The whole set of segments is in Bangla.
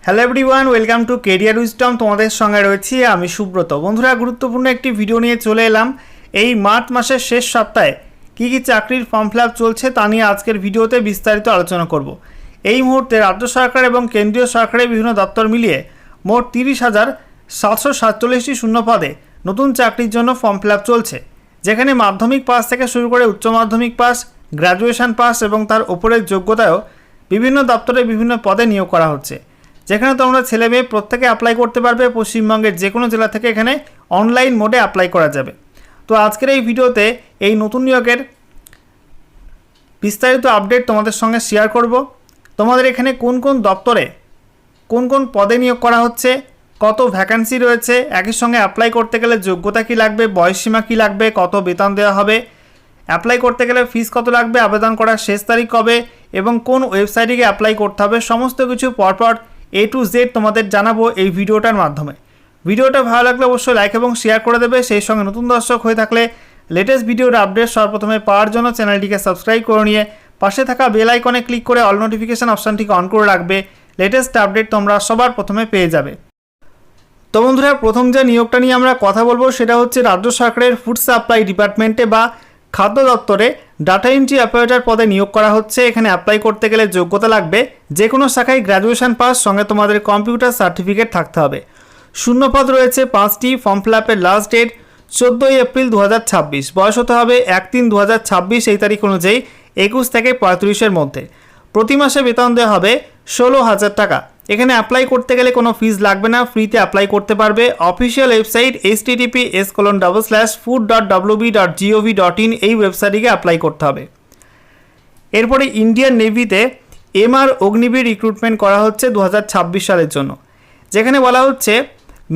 Hello everyone, welcome to career wisdom. তোমাদের সঙ্গে রয়েছি আমি সুব্রত। বন্ধুরা, গুরুত্বপূর্ণ একটি ভিডিও নিয়ে চলে এলাম। এই মার্চ মাসের শেষ সপ্তাহে কী কী চাকরির ফর্ম ফিল আপ চলছে তা নিয়ে আজকের ভিডিওতে বিস্তারিত আলোচনা করব। এই মুহূর্তে রাজ্য সরকার এবং কেন্দ্রীয় সরকারের বিভিন্ন দপ্তর মিলিয়ে মোট 30,747টি শূন্য পদে নতুন চাকরির জন্য ফর্ম ফিল আপ চলছে, যেখানে মাধ্যমিক পাস থেকে শুরু করে উচ্চ মাধ্যমিক পাস, গ্র্যাজুয়েশন পাস এবং তার ওপরের যোগ্যতায়ও বিভিন্ন দপ্তরে বিভিন্ন পদে নিয়োগ করা হচ্ছে, যেখানে তোমরা ছেলে মেয়ে প্রত্যেকে অ্যাপ্লাই করতে পারবে। পশ্চিমবঙ্গের যে কোনো জেলা থেকে এখানে অনলাইন মোডে অ্যাপ্লাই করা যাবে। তো আজকের এই ভিডিওতে এই নতুন নিয়োগের বিস্তারিত আপডেট তোমাদের সঙ্গে শেয়ার করব। তোমাদের এখানে কোন কোন দপ্তরে কোন কোন পদে নিয়োগ করা হচ্ছে, কত ভ্যাকান্সি রয়েছে, একই সঙ্গে অ্যাপ্লাই করতে গেলে যোগ্যতা কী লাগবে, বয়সসীমা কী লাগবে, কত বেতন দেওয়া হবে, অ্যাপ্লাই করতে গেলে ফিস কত লাগবে, আবেদন করার শেষ তারিখ কবে এবং কোন ওয়েবসাইটে গিয়ে অ্যাপ্লাই করতে হবে, সমস্ত কিছু পরপর A to Z তোমাদের জানাবো এই ভিডিওটার মাধ্যমে। ভিডিওটা ভালো লাগলে অবশ্যই লাইক এবং শেয়ার করে দেবে। সেই সঙ্গে নতুন দর্শক হয়ে থাকলে লেটেস্ট ভিডিওর আপডেট সর্বপ্রথমে পাওয়ার জন্য চ্যানেলটিকে সাবস্ক্রাইব করে নিয়ে পাশে থাকা বেল আইকনে ক্লিক করে অল নোটিফিকেশান অপশানটিকে অন করে রাখবে। লেটেস্ট আপডেট তোমরা সবার প্রথমে পেয়ে যাবে। তো বন্ধুরা, প্রথম যে নিয়োগটা নিয়ে আমরা কথা বলবো সেটা হচ্ছে রাজ্য সরকারের ফুড সাপ্লাই ডিপার্টমেন্টে বা খাদ্য দপ্তরে ডাটা এন্ট্রি অপারেটর পদে নিয়োগ করা হচ্ছে। এখানে অ্যাপ্লাই করতে গেলে যোগ্যতা লাগবে যে কোনো শাখায় গ্র্যাজুয়েশন পাস, সঙ্গে তোমাদের কম্পিউটার সার্টিফিকেট থাকতে হবে। শূন্য পদ রয়েছে 5টি। ফর্ম ফিল আপের লাস্ট ডেট 14 এপ্রিল 2026। বয়স হতে হবে 1/3/2026 এই তারিখ অনুযায়ী 21 থেকে 35-এর মধ্যে। প্রতি মাসে বেতন দেওয়া হবে 16,000 টাকা। এখানে অ্যাপ্লাই করতে গেলে কোনো ফিজ লাগবে না, ফ্রিতে অ্যাপ্লাই করতে পারবে। অফিসিয়াল ওয়েবসাইট https://food.wb.gov.in এই ওয়েবসাইটে অ্যাপ্লাই করতে হবে। এরপরে ইন্ডিয়ান নেভিতে MR অগ্নিবীর রিক্রুটমেন্ট করা হচ্ছে 2026 সালের জন্য, যেখানে বলা হচ্ছে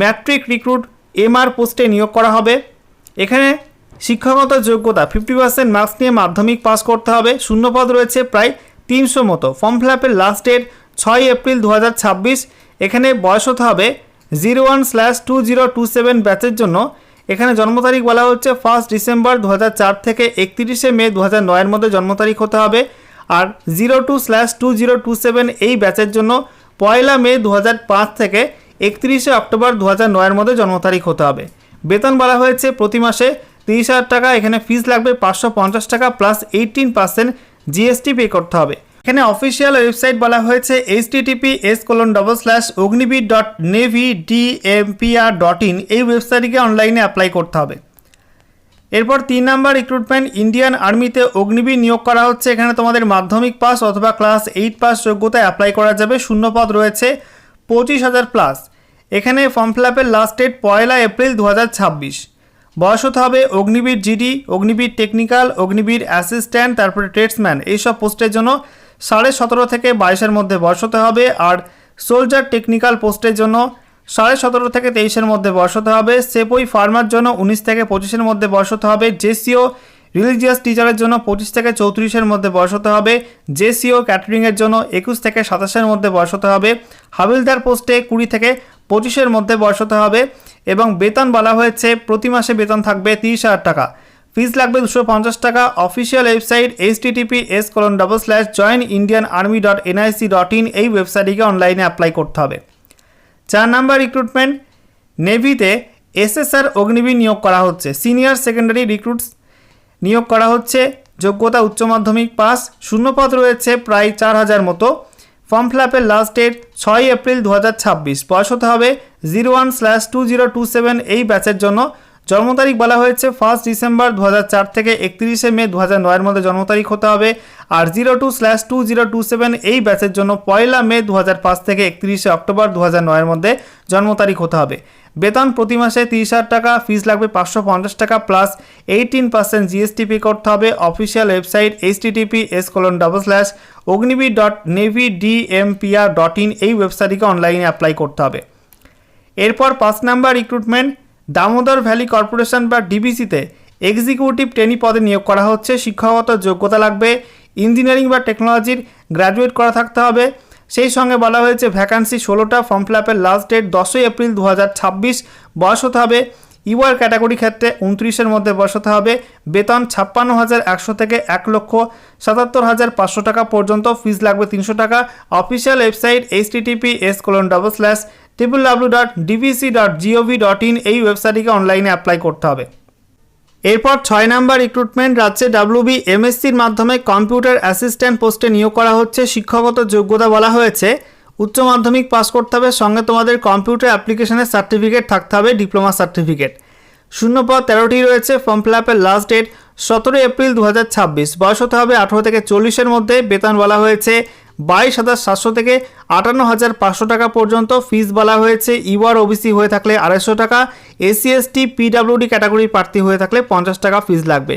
ম্যাট্রিক রিক্রুট MR পোস্টে নিয়োগ করা হবে। এখানে শিক্ষাগত যোগ্যতা 50% মার্কস নিয়ে মাধ্যমিক পাস করতে হবে। শূন্যপদ রয়েছে প্রায় 300 মতো। ফর্ম ফিল আপের লাস্ট ডেট 6 এপ্রিল 2026। এখানে বয়স হতে হবে 01/2027 ব্যাচের জন্য। এখানে জন্ম তারিখ বলা হচ্ছে 1 ডিসেম্বর 2004 থেকে 31 মে 2009-এর মধ্যে জন্ম তারিখ হতে হবে। আর 02/2027 এই ব্যাচের জন্য 1 মে 2005 থেকে 31 অক্টোবর 2009-এর মধ্যে জন্ম তারিখ হতে হবে। বেতন বলা হয়েছে প্রতি মাসে 30,000 টাকা। এখানে ফিস লাগবে 550 টাকা প্লাস 18% GST পে করতে হবে। এখানে অফিসিয়াল ওয়েবসাইট বলা হয়েছে https://ognibir.navydmpr.in এই ওয়েবসাইটে অনলাইনে অ্যাপ্লাই করতে হবে। এরপর 3 নম্বর রিক্রুটমেন্ট ইন্ডিয়ান আর্মিতে অগ্নিবীর নিয়োগ করা হচ্ছে। এখানে তোমাদের মাধ্যমিক পাস অথবা ক্লাস 8 পাস যোগ্যতায় অ্যাপ্লাই করা যাবে। শূন্যপদ রয়েছে 25,000 প্লাস। এখানে ফর্ম ফিল আপের লাস্ট ডেট 1 এপ্রিল 2026। বয়স হতে হবে Agniveer GD, Agniveer technical, Agniveer assistant, তারপরে ট্রেডসম্যান এইসব পোস্টের জন্য 17.5 থেকে 22-এর মধ্যে বয়স হতে হবে। আর সোলজার টেকনিক্যাল পোস্টের জন্য 17.5 থেকে 23-এর মধ্যে বয়স হতে হবে। সেপই ফার্মার জন্য 19 থেকে 25-এর মধ্যে বয়স হতে হবে। জেসিও রিলিজিয়াস টিচারের জন্য 25 থেকে 34-এর মধ্যে বয়স হতে হবে। জেসিও ক্যাটারিংয়ের জন্য 21 থেকে 27-এর মধ্যে বয়স হতে হবে। হাবিলদার পোস্টে 20 থেকে 25-এর মধ্যে বয়স হতে হবে। এবং বেতন বলা হয়েছে প্রতি মাসে বেতন থাকবে 30,000 টাকা। ফিস লাগবে 250 টাকা। অফিসিয়াল ওয়েবসাইট https://joinindianarmy.nic.in এই ওয়েবসাইটে অনলাইনে অ্যাপ্লাই করতে হবে। 4 নম্বর রিক্রুটমেন্ট নেভিতে SSR অগ্নিবীর নিয়োগ করা হচ্ছে। সিনিয়র সেকেন্ডারি রিক্রুটস নিয়োগ করা হচ্ছে। যোগ্যতা উচ্চ মাধ্যমিক পাস। শূন্যপদ রয়েছে প্রায় 4,000 মতো। ফর্ম ফিল আপের লাস্ট ডেট 6 এপ্রিল 2026। বয়স হতে হবে 01/2027 এই ব্যাচের জন্য। জন্ম তারিখ বলা হয়েছে 1 ডিসেম্বর 2004 থেকে 31 মে 2009-এর মধ্যে জন্ম তারিখ হতে হবে। আর 02/2027 এই ব্যাচের জন্য 1 মে 2005 থেকে 31 অক্টোবর 2009-এর মধ্যে জন্ম তারিখ হতে হবে। বেতন প্রতি মাসে 30,000 টাকা। ফিস লাগবে 550 টাকা প্লাস 18% GST পে করতে হবে। অফিসিয়াল ওয়েবসাইট https://ognibir.navydmpr.in এই ওয়েবসাইটে অনলাইনে অ্যাপ্লাই করতে হবে। এরপর 5 নম্বর রিক্রুটমেন্ট দামোদর ভ্যালি কর্পোরেশন বা ডিবিসিতে এক্সিকিউটিভ ট্রেনি পদে নিয়োগ করা হচ্ছে। শিক্ষাগত যোগ্যতা লাগবে ইঞ্জিনিয়ারিং বা টেকনোলজির গ্র্যাজুয়েট করা থাকতে হবে। সেই সঙ্গে বলা হয়েছে ভ্যাকান্সি 16টা। ফর্ম ফিল আপের লাস্ট ডেট 10 এপ্রিল 2026। বয়স হতে হবে ইউআর ক্যাটাগরি ক্ষেত্রে 29-এর মধ্যে বয়স হতে হবে। বেতন 56,100 থেকে 1,77,500 টাকা পর্যন্ত। ফিস লাগবে 300 টাকা। অফিসিয়াল ওয়েবসাইট https://www.dvc.gov.in এই ওয়েবসাইটটিকে অনলাইনে অ্যাপ্লাই করতে হবে। এরপর 6 নাম্বার রিক্রুটমেন্ট রাজ্যে WBMSCর মাধ্যমে কম্পিউটার অ্যাসিস্ট্যান্ট পোস্টে নিয়োগ করা হচ্ছে। শিক্ষাগত যোগ্যতা বলা হয়েছে উচ্চ মাধ্যমিক পাস করতে হবে, সঙ্গে তোমাদের কম্পিউটার অ্যাপ্লিকেশনের সার্টিফিকেট থাকতে হবে, ডিপ্লোমা সার্টিফিকেট। শূন্যপদ 13টি রয়েছে। ফর্ম ফিল আপের লাস্ট ডেট 17 এপ্রিল 2026। বয়স হতে হবে 18 থেকে 40-এর মধ্যে। বেতন বলা হয়েছে 22,700 থেকে 58,500 টাকা পর্যন্ত। ফিস বলা হয়েছে ইউআর ওবিসি হয়ে থাকলে 250 টাকা, SC ST PWD ক্যাটাগরির প্রার্থী হয়ে থাকলে 50 টাকা ফিস লাগবে।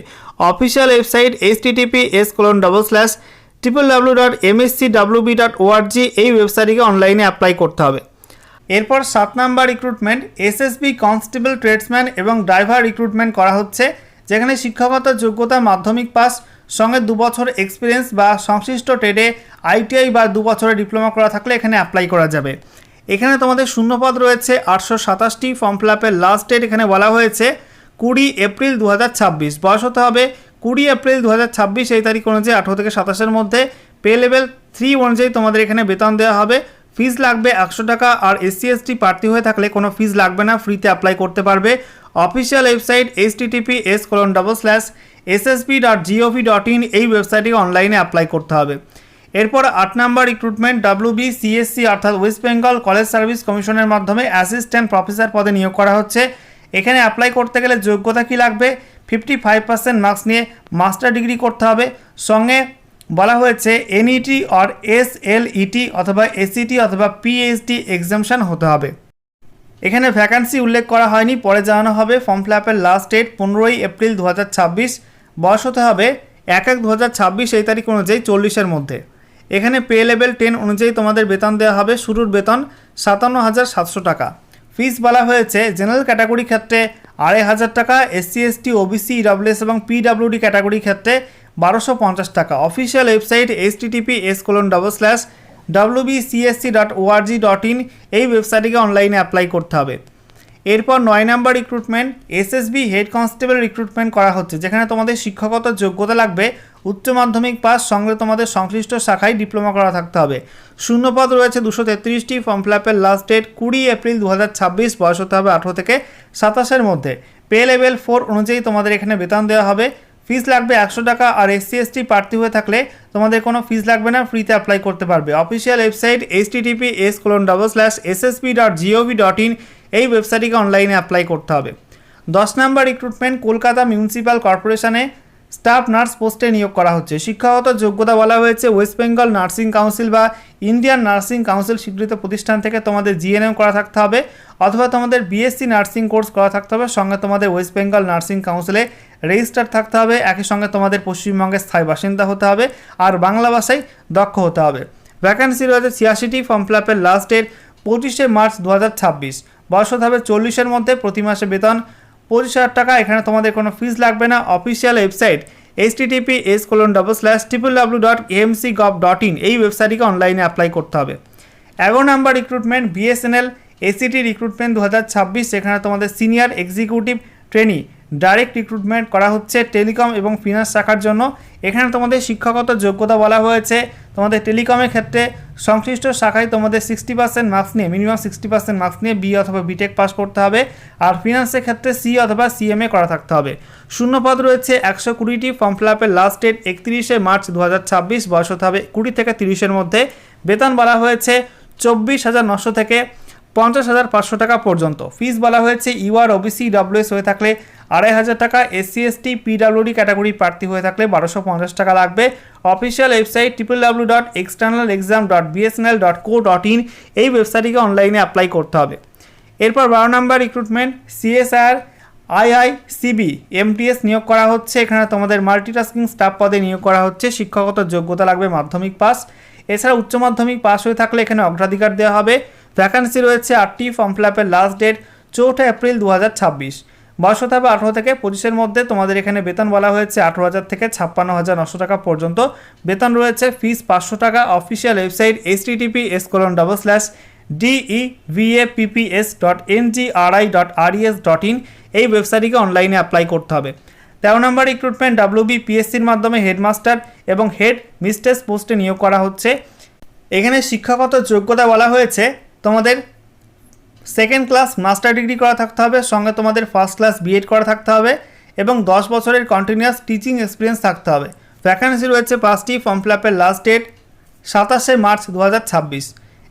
অফিসিয়াল ওয়েবসাইট https://www.mscwb.org এই ওয়েবসাইটটিকে অনলাইনে অ্যাপ্লাই করতে হবে। এরপর 7 number recruitment SSB constable tradesman এবং ড্রাইভার রিক্রুটমেন্ট করা হচ্ছে, যেখানে শিক্ষাগত যোগ্যতা মাধ্যমিক পাস, সঙ্গে 2 বছর এক্সপিরিয়েন্স বা সংশ্লিষ্ট ট্রেডে ITI বা 2 বছরের ডিপ্লোমা করা থাকলে এখানে অ্যাপ্লাই করা যাবে। এখানে তোমাদের শূন্যপদ রয়েছে 827টি। ফর্ম ফিল আপের লাস্ট ডেট এখানে বলা হয়েছে 20 এপ্রিল 2026। বয়স হতে হবে 20 এপ্রিল 2026 এই তারিখ অনুযায়ী 18 থেকে 27-এর মধ্যে। পে লেভেল 3 অনুযায়ী তোমাদের এখানে বেতন দেওয়া হবে। ফিস লাগবে 100 টাকা। আর SC ST প্রার্থী হয়ে থাকলে কোনো ফিস লাগবে না, ফ্রিতে অ্যাপ্লাই করতে পারবে। অফিসিয়াল ওয়েবসাইট https://ssb.gov.in এই ওয়েবসাইটে অনলাইনে অ্যাপ্লাই করতে হবে। এরপর 8 নাম্বার রিক্রুটমেন্ট WBCSC অর্থাৎ ওয়েস্ট বেঙ্গল কলেজ সার্ভিস কমিশনের মাধ্যমে অ্যাসিস্ট্যান্ট প্রফেসর পদে নিয়োগ করা হচ্ছে। এখানে অ্যাপ্লাই করতে গেলে যোগ্যতা কি লাগবে? 55% মার্কস নিয়ে মাস্টার ডিগ্রি করতে হবে। সঙ্গে বলা হয়েছে NET আর SLET অথবা SET অথবা PhD এক্সামশন হতে হবে। এখানে ভ্যাকান্সি উল্লেখ করা হয়নি, পরে জানানো হবে। ফর্ম ফিল আপের লাস্ট ডেট 15 এপ্রিল 2026। বয়স হতে হবে 1/1/2026 এই তারিখ অনুযায়ী 40-এর মধ্যে। এখানে পে লেভেল 10 অনুযায়ী তোমাদের বেতন দেওয়া হবে। শুরুর বেতন 57,700 টাকা। ফিস বলা হয়েছে জেনারেল ক্যাটাগরি ক্ষেত্রে 2,500 টাকা, SC ST OBC EWS এবং PWD ক্যাটাগরি ক্ষেত্রে 1250 টাকা। অফিসিয়াল ওয়েবসাইট https://wbcsc.org.in এই ওয়েবসাইটটিকে অনলাইনে অ্যাপ্লাই করতে হবে। এরপর 9 number recruitment SSB head constable recruitment করা হচ্ছে, যেখানে তোমাদের শিক্ষাগত যোগ্যতা লাগবে উচ্চ মাধ্যমিক পাস, সঙ্গে তোমাদের সংশ্লিষ্ট শাখায় ডিপ্লোমা করা থাকতে হবে। শূন্যপদ রয়েছে 233টি। ফর্ম ফিল আপের লাস্ট ডেট 20 এপ্রিল 2026। বয়স হতে হবে 18 থেকে 27-এর মধ্যে। পে লেভেল 4 অনুযায়ী তোমাদের এখানে বেতন দেওয়া হবে। ফিস লাগবে 100 টাকা। আর SC ST প্রার্থী হয়ে থাকলে তোমাদের কোনো ফিস লাগবে না, ফ্রিতে অ্যাপ্লাই করতে পারবে। অফিসিয়াল ওয়েবসাইট https://ssb.gov.in এই ওয়েবসাইটটিকে অনলাইনে অ্যাপ্লাই করতে হবে। 10 নাম্বার রিক্রুটমেন্ট কলকাতা মিউনিসিপ্যাল কর্পোরেশনে স্টাফ নার্স পোস্টে নিয়োগ করা হচ্ছে। শিক্ষাগত যোগ্যতা বলা হয়েছে ওয়েস্ট বেঙ্গল নার্সিং কাউন্সিল বা ইন্ডিয়ান নার্সিং কাউন্সিল স্বীকৃত প্রতিষ্ঠান থেকে তোমাদের GNM করা থাকতে হবে, অথবা তোমাদের BSc নার্সিং কোর্স করা থাকতে হবে। সঙ্গে তোমাদের ওয়েস্ট বেঙ্গল নার্সিং কাউন্সিলে রেজিস্টার থাকতে হবে। একই সঙ্গে তোমাদের পশ্চিমবঙ্গের স্থায়ী বাসিন্দা হতে হবে আর বাংলা ভাষায় দক্ষ হতে হবে। ভ্যাকান্সি রয়েছে 86টি। ফর্ম ফিল আপের লাস্ট ডেট 25 মার্চ 2026। বয়স হতে হবে 40-এর মধ্যে। প্রতি মাসে বেতন 25,000 টাকা। এখানে তোমাদের কোনো ফিস লাগবে না। অফিসিয়াল ওয়েবসাইট https://www.amc.gov.in এই ওয়েবসাইটটিকে অনলাইনে অ্যাপ্লাই করতে হবে। 11 number recruitment BSNL ACT recruitment 2026। এখানে তোমাদের senior executive trainee direct recruitment করা হচ্ছে টেলিকম এবং ফিনান্স শাখার জন্য। এখানে তোমাদের শিক্ষাগত যোগ্যতা বলা হয়েছে তোমাদের টেলিকমের ক্ষেত্রে সংশ্লিষ্ট শাখায় তোমাদের 60% মার্কস নিয়ে মিনিমাম 60% মার্কস নিয়ে BA অথবা BTech পাস করতে হবে। আর ফিনান্সের ক্ষেত্রে CA অথবা CMA করা থাকতে হবে। শূন্যপদ রয়েছে 120টি। ফর্ম ফিল আপের লাস্ট ডেট 31 মার্চ 2026। বয়স হতে হবে 20 থেকে 30-এর মধ্যে। বেতন বলা হয়েছে 24,900 থেকে 50,500 টাকা পর্যন্ত। ফিস বলা হয়েছে UR OBC EWS হয়ে থাকলে 2,500 টাকা, SC ST PWD ক্যাটাগরি প্রার্থী হয়ে থাকলে 1250 টাকা লাগবে। অফিসিয়াল ওয়েবসাইট www.externalexam.bsnl.co.in এই ওয়েবসাইটটিকে অনলাইনে অ্যাপ্লাই করতে হবে। এরপর 12 number recruitment CSR IICB MTS নিয়োগ করা হচ্ছে। এখানে তোমাদের মাল্টিটাস্কিং স্টাফ পদে নিয়োগ করা হচ্ছে। শিক্ষাগত যোগ্যতা লাগবে মাধ্যমিক পাস। এছাড়া উচ্চ মাধ্যমিক পাস হয়ে থাকলে এখানে অগ্রাধিকার দেওয়া হবে। ভ্যাকান্সি রয়েছে 8টি। ফর্ম ফিল আপের লাস্ট ডেট 4 এপ্রিল 2026। বয়স হতে হবে 18 থেকে 25-এর মধ্যে। তোমাদের এখানে বেতন বলা হয়েছে 18,000 থেকে 56,900 টাকা পর্যন্ত বেতন রয়েছে। ফিস 500 টাকা। অফিসিয়াল ওয়েবসাইট https:// devapps.ngri.res.in এই ওয়েবসাইটটিকে অনলাইনে অ্যাপ্লাই করতে হবে। 13 নম্বর রিক্রুটমেন্ট WBPSCর মাধ্যমে হেডমাস্টার এবং হেড মিস্ট্রেস পোস্টে নিয়োগ করা হচ্ছে। এখানে শিক্ষাগত যোগ্যতা বলা হয়েছে তোমাদের সেকেন্ড ক্লাস মাস্টার ডিগ্রি করা থাকতে হবে, সঙ্গে তোমাদের ফার্স্ট ক্লাস বিএড করা থাকতে হবে এবং 10 বছরের কন্টিনিউয়াস টিচিং এক্সপিরিয়েন্স থাকতে হবে। ভ্যাকান্সি রয়েছে 5টি। ফর্ম ফিল আপের লাস্ট ডেট 27শে মার্চ 2026।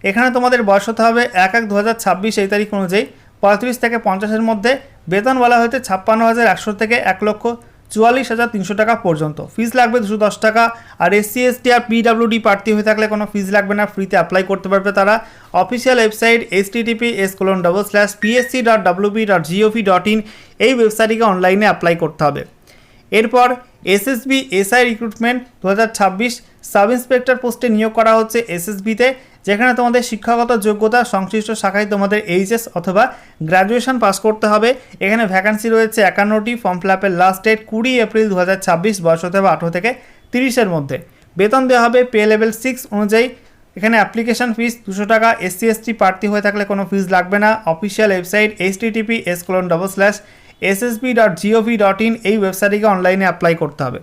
এখানে তোমাদের বয়স হতে হবে 1/1/2026 এই তারিখ অনুযায়ী 35 থেকে 50-এর মধ্যে। বেতন বলা হয়েছে 56,100 থেকে 1,44,300 টাকা পর্যন্ত। ফিস লাগবে 210 টাকা। আর SC ST আর PWD প্রার্থী হয়ে থাকলে কোনো ফিস লাগবে না, ফ্রিতে অ্যাপ্লাই করতে পারবে তারা। অফিসিয়াল ওয়েবসাইট https://psc.wb.gov.in এই ওয়েবসাইটটিকে অনলাইনে অ্যাপ্লাই করতে হবে। এরপর SSB SI recruitment 2026 sub inspector পোস্টে নিয়োগ করা হচ্ছে SSBতে, যেখানে তোমাদের শিক্ষাগত যোগ্যতা সংশ্লিষ্ট শাখায় তোমাদের HS অথবা গ্র্যাজুয়েশন পাস করতে হবে। এখানে ভ্যাকান্সি রয়েছে 51টি। ফর্ম ফিল আপের লাস্ট ডেট 20 এপ্রিল 2026। বয়স হতে হবে 18 থেকে 30-এর মধ্যে। বেতন দেওয়া হবে পে লেভেল 6 অনুযায়ী। এখানে অ্যাপ্লিকেশন ফিস 200 টাকা। SC ST প্রার্থী হয়ে থাকলে কোনো ফিস লাগবে না। অফিসিয়াল ওয়েবসাইট https://ssb.gov.in এই ওয়েবসাইটটিকে অনলাইনে অ্যাপ্লাই করতে হবে।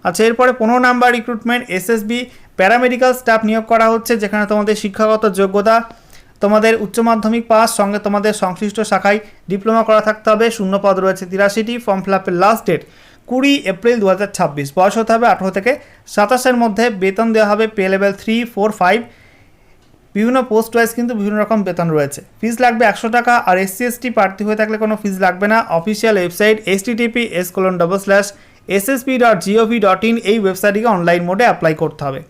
আচ্ছা, এরপরে 15 number recruitment SSB paramedical staff নিয়োগ করা হচ্ছে, যেখানে তোমাদের শিক্ষাগত যোগ্যতা তোমাদের উচ্চ মাধ্যমিক পাস, সঙ্গে তোমাদের সংশ্লিষ্ট শাখায় ডিপ্লোমা করা থাকতে হবে। শূন্য পদ রয়েছে 83টি। ফর্ম ফিল আপের লাস্ট ডেট 20 এপ্রিল 2026। বয়স হতে হবে 18 থেকে 27-এর মধ্যে। বেতন দেওয়া হবে পে লেভেল 3, 4, 5। বিভিন্ন পোস্ট ওয়াইজ কিন্তু বিভিন্ন রকম বেতন রয়েছে। ফিস লাগবে 100 টাকা। আর SC ST প্রার্থী হয়ে থাকলে কোনো ফিস লাগবে না। অফিসিয়াল ওয়েবসাইট https://ssb.gov.in এই ওয়েবসাইটটিকে অনলাইন মোডে অ্যাপ্লাই করতে হবে।